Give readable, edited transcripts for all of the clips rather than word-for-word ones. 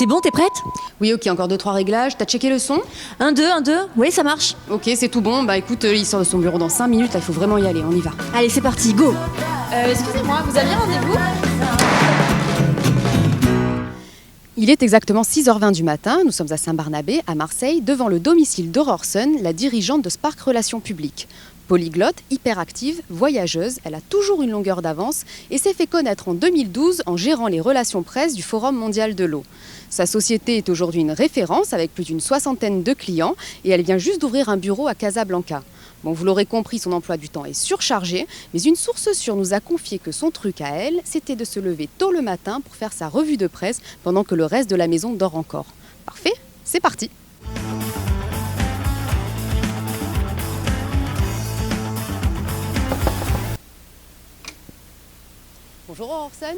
C'est bon, t'es prête? Oui, ok, encore 2-3 réglages. T'as checké le son? 1, 2, 1, 2. Oui, ça marche. Ok, c'est tout bon. Bah écoute, il sort de son bureau dans 5 minutes, là, il faut vraiment y aller, on y va. Allez, c'est parti, go. Excusez-moi, vous aviez rendez-vous? Il est exactement 6h20 du matin, nous sommes à Saint-Barnabé, à Marseille, devant le domicile d'Aurore Sun, la dirigeante de Spark Relations Publiques. Polyglotte, hyperactive, voyageuse, elle a toujours une longueur d'avance et s'est fait connaître en 2012 en gérant les relations presse du Forum mondial de l'eau. Sa société est aujourd'hui une référence avec plus d'une 60aine de clients et elle vient juste d'ouvrir un bureau à Casablanca. Bon, vous l'aurez compris, son emploi du temps est surchargé, mais une source sûre nous a confié que son truc à elle, c'était de se lever tôt le matin pour faire sa revue de presse pendant que le reste de la maison dort encore. Parfait, c'est parti! Bonjour Aurore Sun.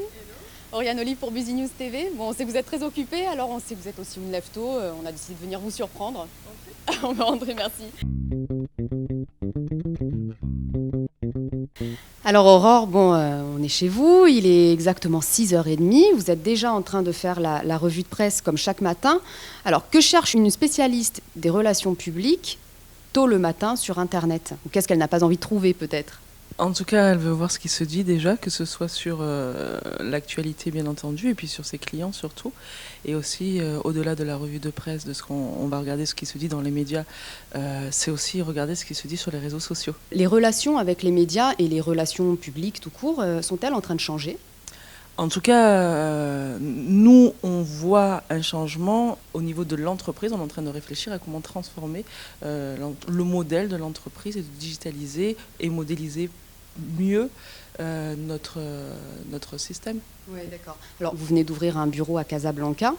Oriane Olive pour Busy News TV. Bon, on sait que vous êtes très occupée, alors on sait que vous êtes aussi une lève tôt. On a décidé de venir vous surprendre. On va rentrer, merci. Alors Aurore, bon, on est chez vous, il est exactement 6h30. Vous êtes déjà en train de faire la revue de presse comme chaque matin. Alors que cherche une spécialiste des relations publiques tôt le matin sur Internet? Ou qu'est-ce qu'elle n'a pas envie de trouver peut-être? En tout cas, elle veut voir ce qui se dit déjà, que ce soit sur l'actualité bien entendu, et puis sur ses clients surtout, et aussi au-delà de la revue de presse, de ce qu'on va regarder ce qui se dit dans les médias, c'est aussi regarder ce qui se dit sur les réseaux sociaux. Les relations avec les médias et les relations publiques tout court, sont-elles en train de changer ? En tout cas, nous, on voit un changement au niveau de l'entreprise. On est en train de réfléchir à comment transformer le modèle de l'entreprise et de digitaliser et modéliser mieux notre système. Oui, d'accord. Alors, vous venez d'ouvrir un bureau à Casablanca.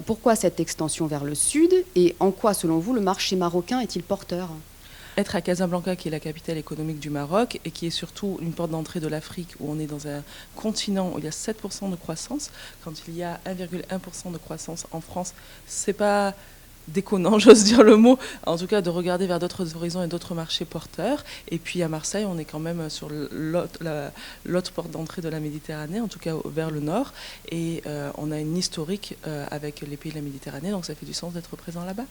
Pourquoi cette extension vers le sud et en quoi, selon vous, le marché marocain est-il porteur ? Être à Casablanca, qui est la capitale économique du Maroc et qui est surtout une porte d'entrée de l'Afrique, où on est dans un continent où il y a 7% de croissance, quand il y a 1,1% de croissance en France, c'est pas déconnant, j'ose dire le mot, en tout cas de regarder vers d'autres horizons et d'autres marchés porteurs. Et puis à Marseille, on est quand même sur l'autre porte d'entrée de la Méditerranée, en tout cas vers le nord, et on a une historique avec les pays de la Méditerranée, donc ça fait du sens d'être présent là-bas.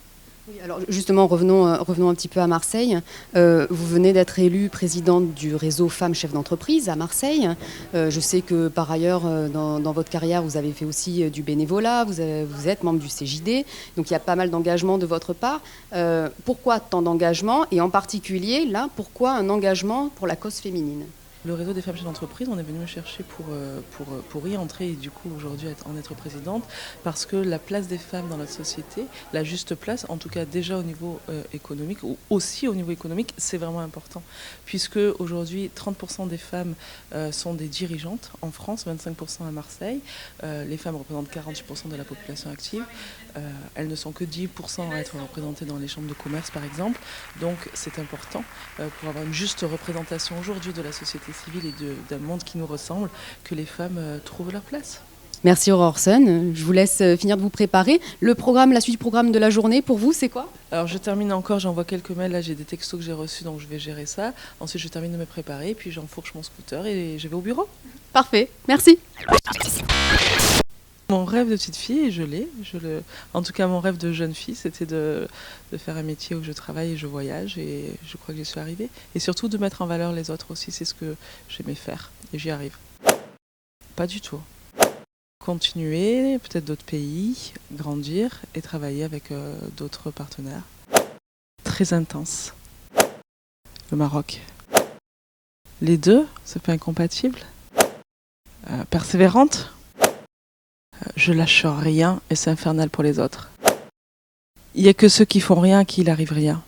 Oui, alors justement, revenons un petit peu à Marseille. Vous venez d'être élue présidente du réseau Femmes Chefs d'entreprise à Marseille. Je sais que par ailleurs, dans votre carrière, vous avez fait aussi du bénévolat, vous êtes membre du CJD, donc il y a pas mal d'engagement de votre part. Pourquoi tant d'engagement et en particulier, là, pourquoi un engagement pour la cause féminine ? Le réseau des femmes chefs d'entreprise, on est venu me chercher pour y entrer et du coup aujourd'hui en être présidente, parce que la place des femmes dans notre société, la juste place, en tout cas déjà au niveau économique ou aussi au niveau économique, c'est vraiment important. Puisque aujourd'hui 30% des femmes sont des dirigeantes en France, 25% à Marseille. Les femmes représentent 48% de la population active. Elles ne sont que 10% à être représentées dans les chambres de commerce par exemple. Donc c'est important pour avoir une juste représentation aujourd'hui de la société civile et d'un monde qui nous ressemble, que les femmes trouvent leur place. Merci Aurore Sun. Je vous laisse finir de vous préparer. Le programme, la suite du programme de la journée, pour vous, c'est quoi ? Alors je termine encore, j'envoie quelques mails, là j'ai des textos que j'ai reçus, donc je vais gérer ça. Ensuite je termine de me préparer, puis j'enfourche mon scooter et je vais au bureau. Parfait, merci. Mon rêve de petite fille, et je l'ai, en tout cas mon rêve de jeune fille, c'était de faire un métier où je travaille et je voyage, et je crois que j'y suis arrivée. Et surtout de mettre en valeur les autres aussi, c'est ce que j'aimais faire, et j'y arrive. Pas du tout. Continuer, peut-être d'autres pays, grandir et travailler avec d'autres partenaires. Très intense. Le Maroc. Les deux, c'est pas incompatible. Persévérante. Je lâche rien et c'est infernal pour les autres. Il n'y a que ceux qui font rien à qui il arrive rien.